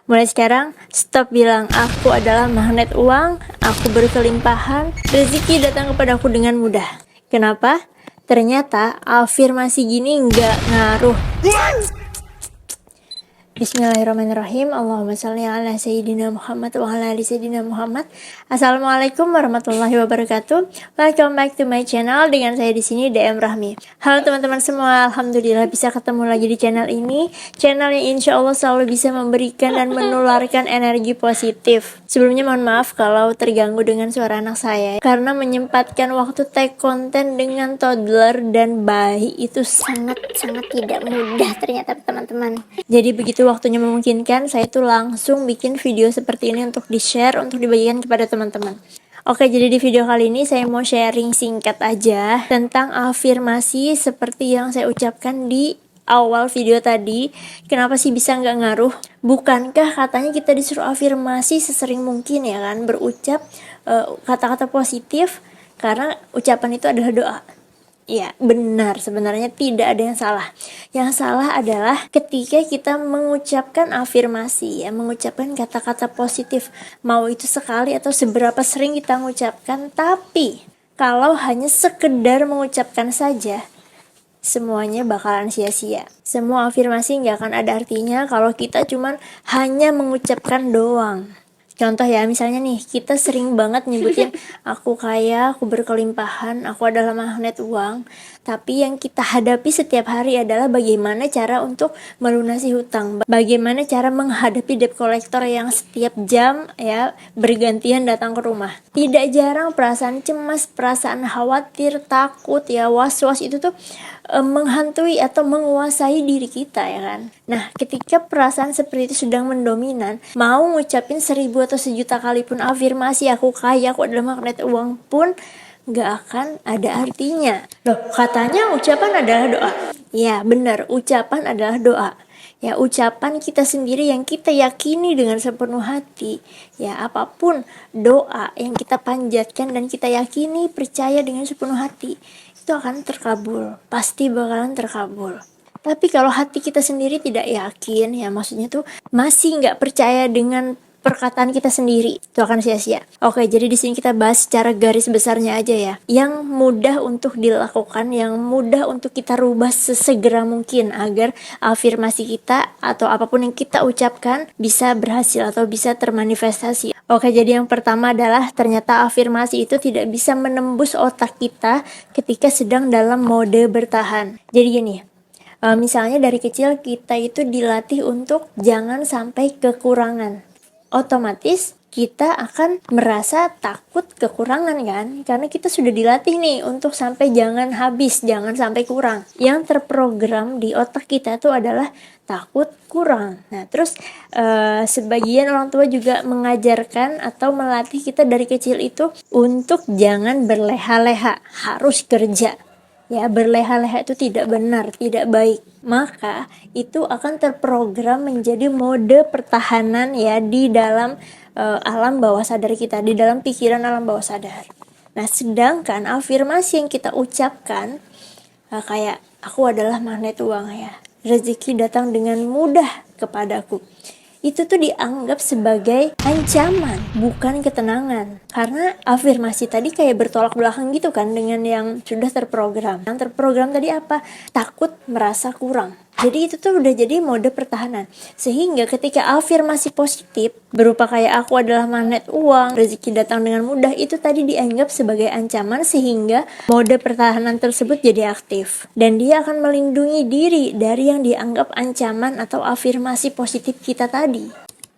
Mulai sekarang, stop bilang aku adalah magnet uang, aku berkelimpahan, rezeki datang kepadaku dengan mudah. Kenapa? Ternyata afirmasi gini nggak ngaruh. Bismillahirrahmanirrahim. Allahumma shalli ala Sayyidina Muhammad wa ala ali Sayyidina Muhammad. Assalamualaikum warahmatullahi wabarakatuh. Welcome back to my channel. Dengan saya di sini DM Rahmi. Halo teman-teman semua. Alhamdulillah bisa ketemu lagi di channel ini. Channel yang insya Allah selalu bisa memberikan dan menularkan energi positif. Sebelumnya mohon maaf kalau terganggu dengan suara anak saya, karena menyempatkan waktu take konten dengan toddler dan bayi itu sangat tidak mudah ternyata teman-teman. Jadi begitu waktunya memungkinkan, saya tuh langsung bikin video seperti ini untuk di-share, untuk dibagikan kepada teman-teman. Oke, jadi di video kali ini saya mau sharing singkat aja tentang afirmasi seperti yang saya ucapkan di awal video tadi. Kenapa sih bisa nggak ngaruh? Bukankah katanya kita disuruh afirmasi sesering mungkin ya kan, berucap kata-kata positif, karena ucapan itu adalah doa. Ya, benar. Sebenarnya tidak ada yang salah. Yang salah adalah ketika kita mengucapkan afirmasi, ya, mengucapkan kata-kata positif. Mau itu sekali atau seberapa sering kita mengucapkan, tapi kalau hanya sekedar mengucapkan saja, semuanya bakalan sia-sia. Semua afirmasi nggak akan ada artinya kalau kita cuman hanya mengucapkan doang. Contoh ya, misalnya nih, kita sering banget nyebutin aku kaya, aku berkelimpahan, aku adalah magnet uang. Tapi yang kita hadapi setiap hari adalah bagaimana cara untuk melunasi hutang. Bagaimana cara menghadapi debt collector yang setiap jam ya bergantian datang ke rumah. Tidak jarang perasaan cemas, perasaan khawatir, takut, ya was-was itu tuh menghantui atau menguasai diri kita ya kan. Nah, ketika perasaan seperti itu sedang mendominan, mau ngucapin 1000 atau 1.000.000 kali pun afirmasi aku kaya, aku adalah magnet uang pun gak akan ada artinya. Loh, katanya ucapan adalah doa. Ya benar, ucapan adalah doa. Ya, ucapan kita sendiri yang kita yakini dengan sepenuh hati. Ya, apapun doa yang kita panjatkan dan kita yakini, percaya dengan sepenuh hati, itu akan terkabul. Pasti bakalan terkabul. Tapi kalau hati kita sendiri tidak yakin, ya maksudnya tuh masih nggak percaya dengan perkataan kita sendiri, itu akan sia-sia. Oke, jadi di sini kita bahas secara garis besarnya aja ya. Yang mudah untuk dilakukan, yang mudah untuk kita rubah sesegera mungkin agar afirmasi kita atau apapun yang kita ucapkan bisa berhasil atau bisa termanifestasi. Oke, jadi yang pertama adalah ternyata afirmasi itu tidak bisa menembus otak kita ketika sedang dalam mode bertahan. Jadi gini, misalnya dari kecil kita itu dilatih untuk jangan sampai kekurangan. Otomatis kita akan merasa takut kekurangan kan, karena kita sudah dilatih nih untuk sampai jangan habis, jangan sampai kurang. Yang terprogram di otak kita itu adalah takut kurang. Nah, terus sebagian orang tua juga mengajarkan atau melatih kita dari kecil itu untuk jangan berleha-leha, harus kerja. Ya, berleha-leha itu tidak benar, tidak baik. Maka itu akan terprogram menjadi mode pertahanan ya di dalam alam bawah sadar kita, di dalam pikiran alam bawah sadar. Nah, sedangkan afirmasi yang kita ucapkan kayak aku adalah magnet uang ya, rezeki datang dengan mudah kepadaku, itu tuh dianggap sebagai ancaman, bukan ketenangan. Karena afirmasi tadi kayak bertolak belakang gitu kan dengan yang sudah terprogram. Yang terprogram tadi apa? Takut merasa kurang. Jadi itu tuh udah jadi mode pertahanan. Sehingga ketika afirmasi positif berupa kayak aku adalah magnet uang, rezeki datang dengan mudah, itu tadi dianggap sebagai ancaman sehingga mode pertahanan tersebut jadi aktif. Dan dia akan melindungi diri dari yang dianggap ancaman atau afirmasi positif kita tadi.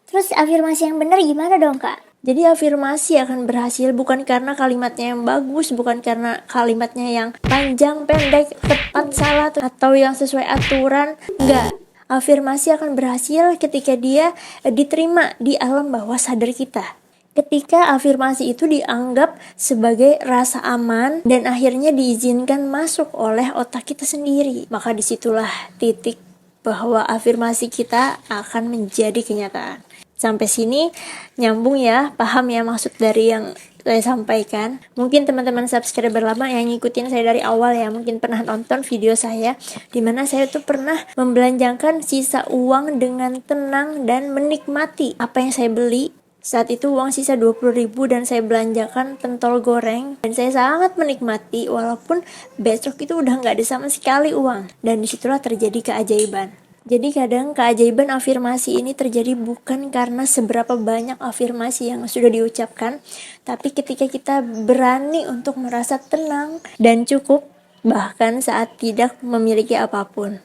Terus afirmasi yang benar gimana dong kak? Jadi afirmasi akan berhasil bukan karena kalimatnya yang bagus, bukan karena kalimatnya yang panjang, pendek, tepat, salah, atau yang sesuai aturan. Enggak. Afirmasi akan berhasil ketika dia diterima di alam bawah sadar kita. Ketika afirmasi itu dianggap sebagai rasa aman dan akhirnya diizinkan masuk oleh otak kita sendiri. Maka disitulah titik bahwa afirmasi kita akan menjadi kenyataan. Sampai sini nyambung ya, paham ya maksud dari yang saya sampaikan. Mungkin teman-teman subscriber lama yang ngikutin saya dari awal ya, mungkin pernah nonton video saya dimana saya tuh pernah membelanjakan sisa uang dengan tenang dan menikmati apa yang saya beli. Saat itu uang sisa 20.000 dan saya belanjakan pentol goreng, dan saya sangat menikmati walaupun besok itu udah gak ada sama sekali uang. Dan disitulah terjadi keajaiban. Jadi kadang keajaiban afirmasi ini terjadi bukan karena seberapa banyak afirmasi yang sudah diucapkan, tapi ketika kita berani untuk merasa tenang dan cukup bahkan saat tidak memiliki apapun.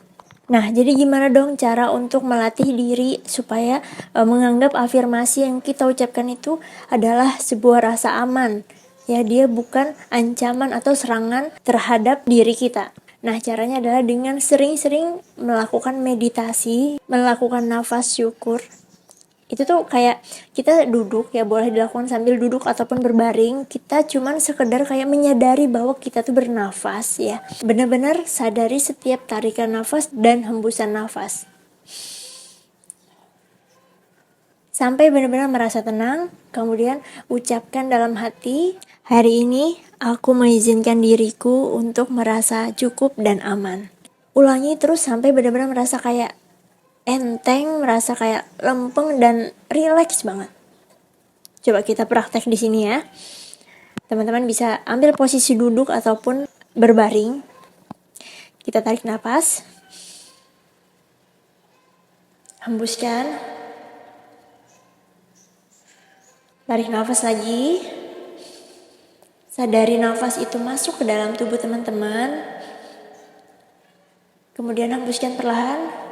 Nah, jadi gimana dong cara untuk melatih diri supaya menganggap afirmasi yang kita ucapkan itu adalah sebuah rasa aman. Ya, dia bukan ancaman atau serangan terhadap diri kita. Nah, caranya adalah dengan sering-sering melakukan meditasi, melakukan nafas syukur. Itu tuh kayak kita duduk ya, boleh dilakukan sambil duduk ataupun berbaring. Kita cuman sekedar kayak menyadari bahwa kita tuh bernafas ya. Benar-benar sadari setiap tarikan nafas dan hembusan nafas. Sampai benar-benar merasa tenang, kemudian ucapkan dalam hati, hari ini aku mengizinkan diriku untuk merasa cukup dan aman. Ulangi terus sampai benar-benar merasa kayak enteng, merasa kayak lempeng dan rileks banget. Coba kita praktek di sini ya. Teman-teman bisa ambil posisi duduk ataupun berbaring. Kita tarik napas. Hembuskan. Tarik nafas lagi. Sadari nafas itu masuk ke dalam tubuh teman-teman. Kemudian hembuskan perlahan.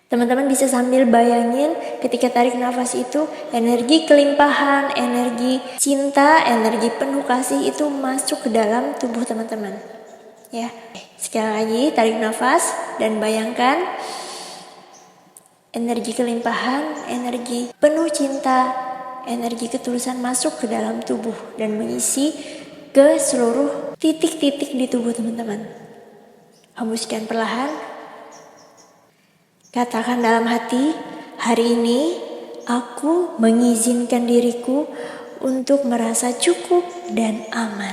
Teman-teman bisa sambil bayangin ketika tarik nafas itu energi kelimpahan, energi cinta, energi penuh kasih itu masuk ke dalam tubuh teman-teman. Ya, sekali lagi tarik nafas dan bayangkan energi kelimpahan, energi penuh cinta, energi ketulusan masuk ke dalam tubuh dan mengisi ke seluruh titik-titik di tubuh teman-teman. Hembuskan perlahan. Katakan dalam hati, hari ini aku mengizinkan diriku untuk merasa cukup dan aman.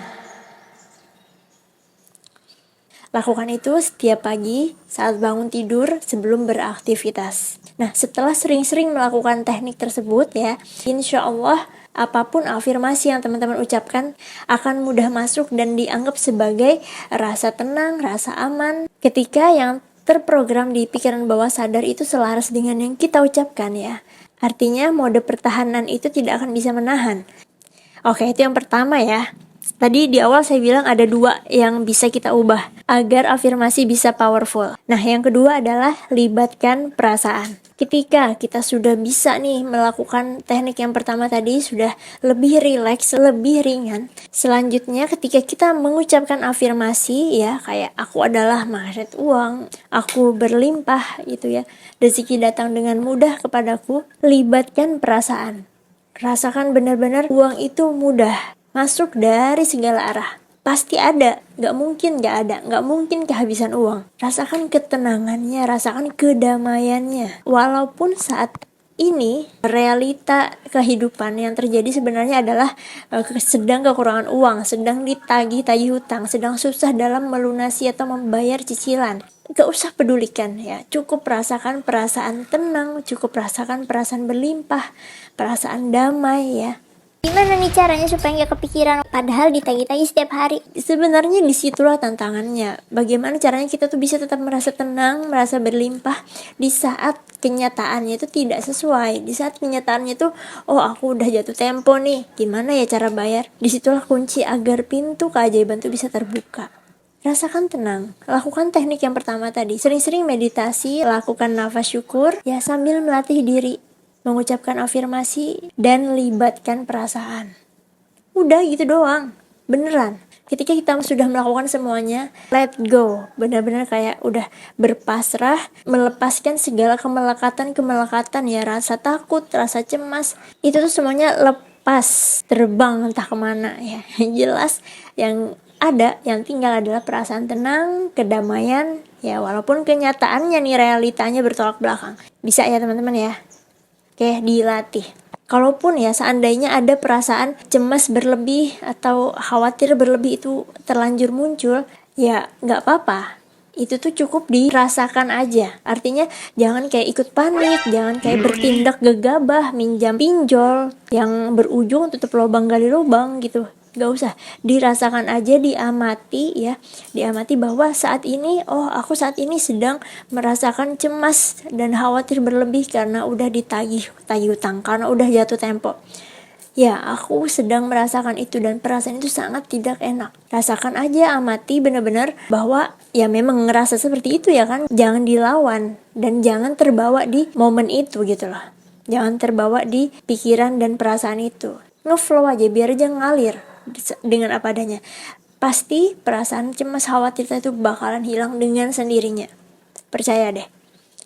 Lakukan itu setiap pagi saat bangun tidur sebelum beraktivitas. Nah, setelah sering-sering melakukan teknik tersebut ya, insya Allah apapun afirmasi yang teman-teman ucapkan akan mudah masuk dan dianggap sebagai rasa tenang, rasa aman ketika yang terprogram di pikiran bawah sadar itu selaras dengan yang kita ucapkan ya. Artinya mode pertahanan itu tidak akan bisa menahan. Oke, itu yang pertama ya. Tadi di awal saya bilang ada 2 yang bisa kita ubah agar afirmasi bisa powerful. Nah, yang kedua adalah libatkan perasaan. Ketika kita sudah bisa nih melakukan teknik yang pertama tadi, sudah lebih rileks, lebih ringan. Selanjutnya ketika kita mengucapkan afirmasi ya, kayak aku adalah magnet uang, aku berlimpah gitu ya, rezeki datang dengan mudah kepadaku, libatkan perasaan. Rasakan benar-benar uang itu mudah masuk dari segala arah. Pasti ada, gak mungkin gak ada, gak mungkin kehabisan uang. Rasakan ketenangannya, rasakan kedamaiannya. Walaupun saat ini realita kehidupan yang terjadi sebenarnya adalah sedang kekurangan uang, sedang ditagih-tagih hutang, sedang susah dalam melunasi atau membayar cicilan. Gak usah pedulikan ya, cukup rasakan perasaan tenang, cukup rasakan perasaan berlimpah, perasaan damai ya. Gimana nih caranya supaya nggak kepikiran padahal ditagi-tagi setiap hari? Sebenarnya disitulah tantangannya. Bagaimana caranya kita tuh bisa tetap merasa tenang, merasa berlimpah di saat kenyataannya itu tidak sesuai. Di saat kenyataannya tuh, oh aku udah jatuh tempo nih, gimana ya cara bayar? Disitulah kunci agar pintu keajaiban tuh bisa terbuka. Rasakan tenang, lakukan teknik yang pertama tadi. Sering-sering meditasi, lakukan nafas syukur, ya sambil melatih diri mengucapkan afirmasi dan libatkan perasaan. Udah gitu doang, beneran. Ketika kita sudah melakukan semuanya, let go. Benar-benar kayak udah berpasrah, melepaskan segala kemelekatan ya, rasa takut, rasa cemas. Itu tuh semuanya lepas, terbang entah kemana ya. Jelas yang ada, yang tinggal adalah perasaan tenang, kedamaian, ya walaupun kenyataannya nih realitanya bertolak belakang. Bisa ya teman-teman ya. Oke, dilatih. Kalaupun ya seandainya ada perasaan cemas berlebih atau khawatir berlebih itu terlanjur muncul, ya nggak apa-apa. Itu tuh cukup dirasakan aja. Artinya jangan kayak ikut panik, jangan kayak bertindak gegabah, minjam pinjol yang berujung tutup lubang gali lubang gitu. Gak usah, dirasakan aja, diamati ya, diamati bahwa saat ini, aku saat ini sedang merasakan cemas dan khawatir berlebih karena udah ditagih utang, karena udah jatuh tempo. Ya, aku sedang merasakan itu dan perasaan itu sangat tidak enak. Rasakan aja, amati benar-benar bahwa ya memang ngerasa seperti itu ya kan. Jangan dilawan dan jangan terbawa di momen itu gitu loh. Jangan terbawa di pikiran dan perasaan itu. Ngeflow aja, biar aja ngalir dengan apa adanya. Pasti perasaan cemas khawatir itu bakalan hilang dengan sendirinya. Percaya deh.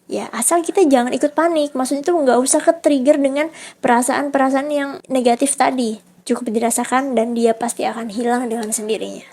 Ya, asal kita jangan ikut panik. Maksudnya tuh nggak usah ke-trigger dengan perasaan-perasaan yang negatif tadi. Cukup dirasakan dan dia pasti akan hilang dengan sendirinya.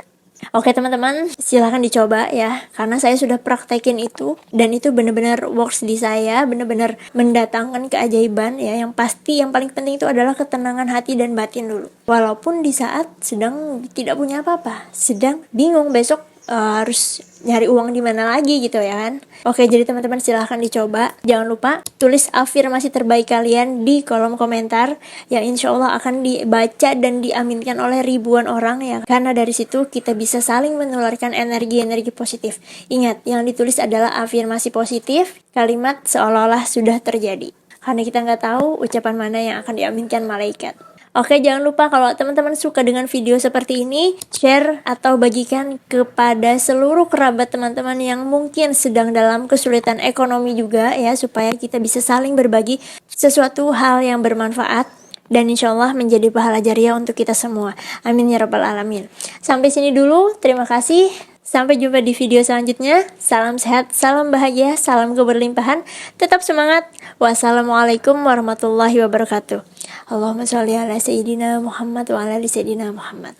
Oke teman-teman, silahkan dicoba ya. Karena saya sudah praktekin itu. Dan itu benar-benar works di saya. Benar-benar mendatangkan keajaiban ya. Yang pasti, yang paling penting itu adalah ketenangan hati dan batin dulu. Walaupun di saat sedang tidak punya apa-apa. Sedang bingung besok harus nyari uang di mana lagi gitu ya kan. Oke, jadi teman-teman silahkan dicoba. Jangan lupa tulis afirmasi terbaik kalian di kolom komentar yang insya Allah akan dibaca dan diaminkan oleh ribuan orang ya. Karena dari situ kita bisa saling menularkan energi-energi positif. Ingat, yang ditulis adalah afirmasi positif, kalimat seolah-olah sudah terjadi. Karena kita nggak tahu ucapan mana yang akan diaminkan malaikat. Oke, jangan lupa kalau teman-teman suka dengan video seperti ini, share atau bagikan kepada seluruh kerabat teman-teman yang mungkin sedang dalam kesulitan ekonomi juga ya, supaya kita bisa saling berbagi sesuatu hal yang bermanfaat dan insya Allah menjadi pahala jariah untuk kita semua. Amin ya rabbal alamin. Sampai sini dulu, terima kasih. Sampai jumpa di video selanjutnya. Salam sehat, salam bahagia, salam keberlimpahan. Tetap semangat. Wassalamualaikum warahmatullahi wabarakatuh. Allahumma sholli ala sayyidina Muhammad wa ala ali sayyidina Muhammad.